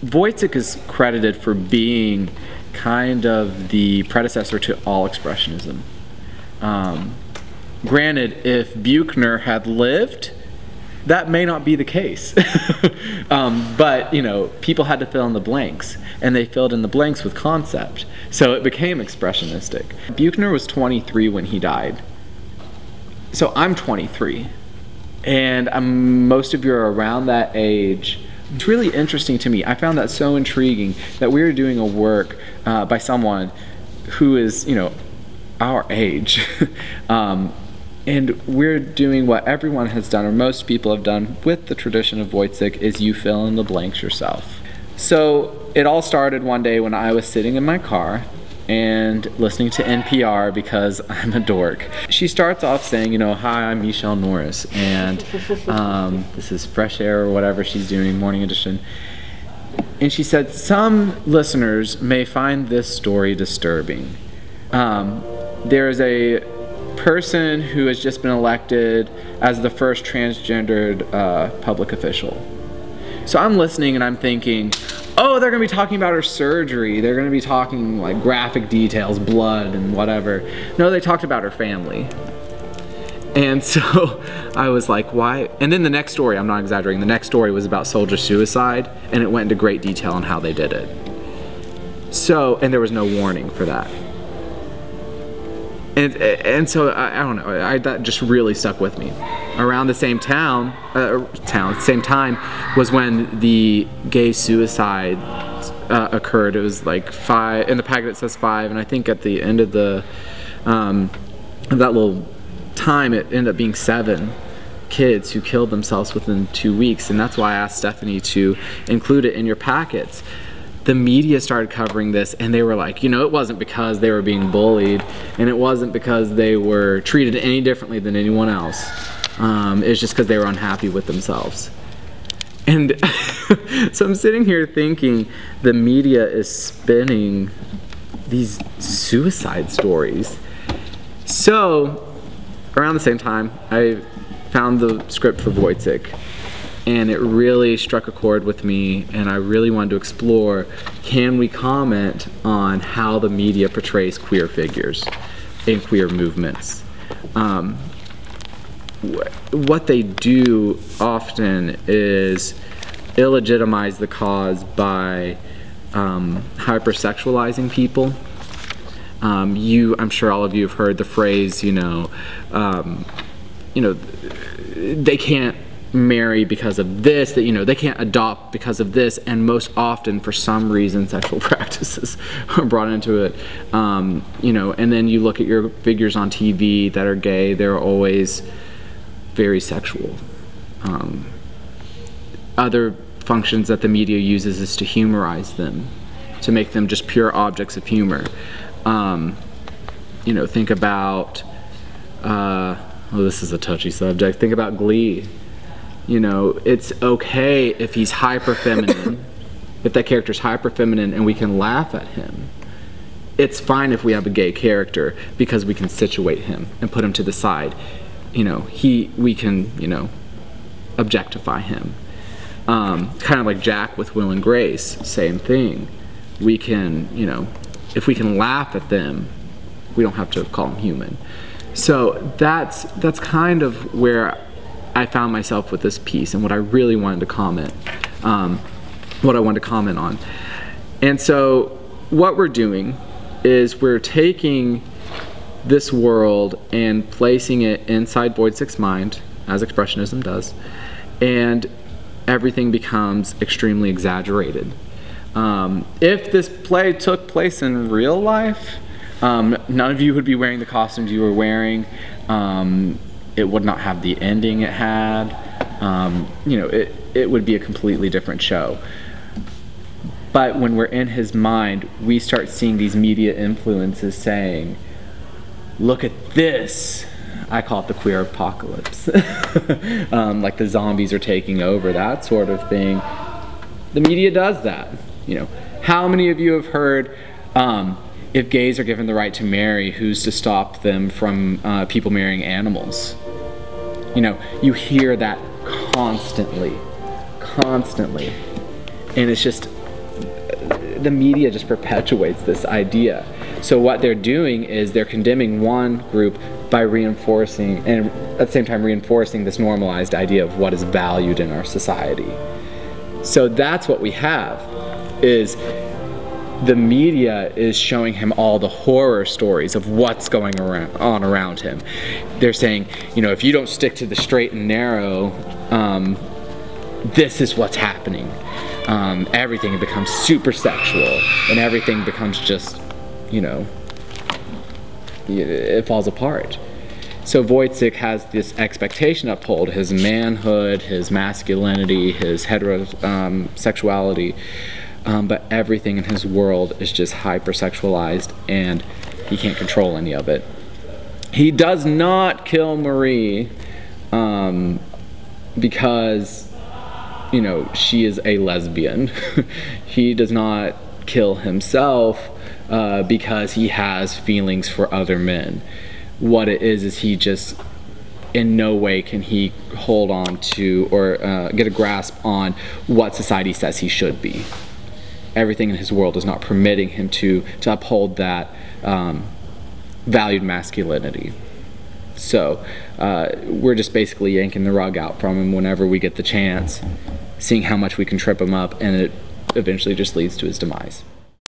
Woyzeck is credited for being kind of the predecessor to all expressionism. Granted, if Buchner had lived, that may not be the case. But, you know, people had to fill in the blanks, and they filled in the blanks with concept. So it became expressionistic. Buchner was 23 when he died. So I'm 23. And most of you are around that age. It's really interesting to me. I found that so intriguing that we were doing a work by someone who is, you know, our age. And we're doing what everyone has done, or most people have done with the tradition of Woyzeck, is you fill in the blanks yourself. So it all started one day when I was sitting in my car and listening to NPR because I'm a dork. She starts off saying, you know, hi, I'm Michelle Norris, and this is Fresh Air or whatever she's doing, Morning Edition. And she said, some listeners may find this story disturbing. There's a person who has just been elected as the first transgendered public official. So I'm listening and I'm thinking, oh, they're gonna be talking about her surgery. They're gonna be talking like graphic details, blood and whatever. No, they talked about her family. And so I was like, why? And then the next story, I'm not exaggerating, the next story was about soldier suicide, and it went into great detail on how they did it. So, and there was no warning for that. And so I don't know, that just really stuck with me. Around the same same time was when the gay suicide occurred. It was like 5, in the packet it says 5, and I think at the end of the that little time it ended up being 7 kids who killed themselves within 2 weeks, and that's why I asked Stephanie to include it in your packets. The media started covering this, and they were like, you know, it wasn't because they were being bullied, and it wasn't because they were treated any differently than anyone else. It's just because they were unhappy with themselves. And so I'm sitting here thinking the media is spinning these suicide stories. So around the same time, I found the script for Woyzeck, and it really struck a chord with me, and I really wanted to explore, can we comment on how the media portrays queer figures and queer movements? What they do often is illegitimize the cause by hypersexualizing people. I'm sure all of you have heard the phrase, they can't marry because of this, that they can't adopt because of this, and most often for some reason sexual practices are brought into it. And then you look at your figures on TV that are gay, they're always very sexual. Other functions that the media uses is to humorize them, to make them just pure objects of humor. Think about, this is a touchy subject, think about Glee. It's okay if he's hyper feminine, if that character's hyper feminine and we can laugh at him. It's fine if we have a gay character because we can situate him and put him to the side. We can, objectify him. Kind of like Jack with Will and Grace, same thing. We can, if we can laugh at them, we don't have to call them human. So that's kind of where I found myself with this piece and what I really wanted to comment, on. And so what we're doing is we're taking this world and placing it inside Woyzeck's mind, as Expressionism does, and everything becomes extremely exaggerated. If this play took place in real life, none of you would be wearing the costumes you were wearing. It would not have the ending it had. It would be a completely different show. But when we're in his mind, we start seeing these media influences saying, look at this. I call it the queer apocalypse. Like the zombies are taking over, that sort of thing. The media does that. How many of you have heard, if gays are given the right to marry, who's to stop them from people marrying animals? You hear that constantly. And it's just the media just perpetuates this idea. So what they're doing is they're condemning one group by reinforcing, and at the same time reinforcing, this normalized idea of what is valued in our society. So that's what we have, is the media is showing him all the horror stories of what's going on around him. They're saying, you know, if you don't stick to the straight and narrow, this is what's happening. Everything becomes super sexual, and everything becomes just, you know, it falls apart. So Woyzeck has this expectation uphold, his manhood, his masculinity, his heterosexuality, but everything in his world is just hypersexualized, and he can't control any of it. He does not kill Marie because, you know, she is a lesbian. He does not kill himself because he has feelings for other men. What it is he just, in no way can he hold on to or get a grasp on what society says he should be. Everything in his world is not permitting him to uphold that valued masculinity. So we're just basically yanking the rug out from him whenever we get the chance, seeing how much we can trip him up, and it eventually just leads to his demise.